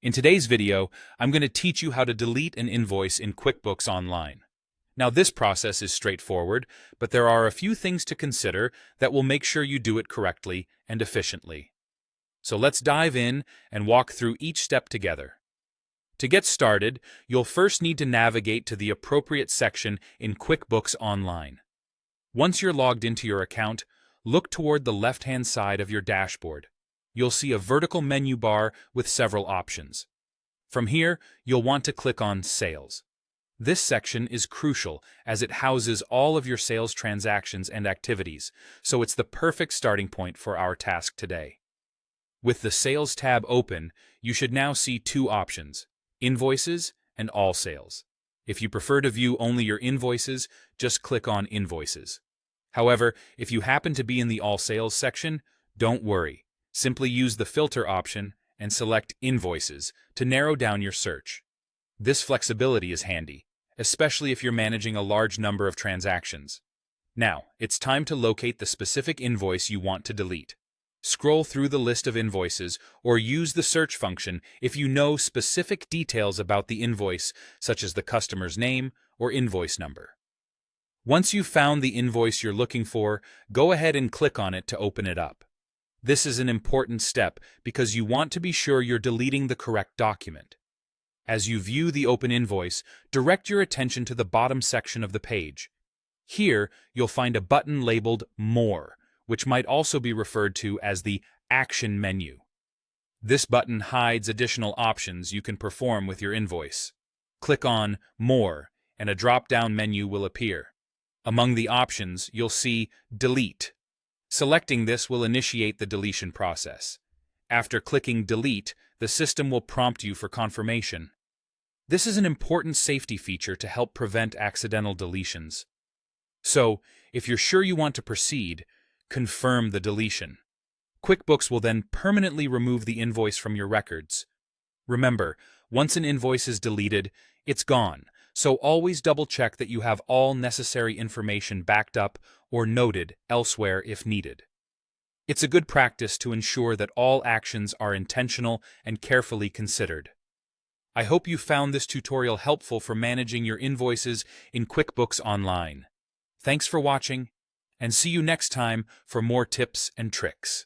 In today's video, I'm going to teach you how to delete an invoice in QuickBooks Online. Now, this process is straightforward, but there are a few things to consider that will make sure you do it correctly and efficiently. So let's dive in and walk through each step together. To get started, you'll first need to navigate to the appropriate section in QuickBooks Online. Once you're logged into your account, look toward the left-hand side of your dashboard. You'll see a vertical menu bar with several options. From here, you'll want to click on Sales. This section is crucial as it houses all of your sales transactions and activities, so it's the perfect starting point for our task today. With the Sales tab open, you should now see two options: Invoices and All Sales. If you prefer to view only your invoices, just click on Invoices. However, if you happen to be in the All Sales section, don't worry. Simply use the filter option and select Invoices to narrow down your search. This flexibility is handy, especially if you're managing a large number of transactions. Now, it's time to locate the specific invoice you want to delete. Scroll through the list of invoices or use the search function if you know specific details about the invoice, such as the customer's name or invoice number. Once you've found the invoice you're looking for, go ahead and click on it to open it up. This is an important step because you want to be sure you're deleting the correct document. As you view the open invoice, direct your attention to the bottom section of the page. Here, you'll find a button labeled More, which might also be referred to as the Action menu. This button hides additional options you can perform with your invoice. Click on More, and a drop-down menu will appear. Among the options, you'll see Delete. Selecting this will initiate the deletion process. After clicking Delete, the system will prompt you for confirmation. This is an important safety feature to help prevent accidental deletions. So, if you're sure you want to proceed, confirm the deletion. QuickBooks will then permanently remove the invoice from your records. Remember, once an invoice is deleted, it's gone, so always double-check that you have all necessary information backed up or noted elsewhere if needed. It's a good practice to ensure that all actions are intentional and carefully considered. I hope you found this tutorial helpful for managing your invoices in QuickBooks Online. Thanks for watching, and see you next time for more tips and tricks.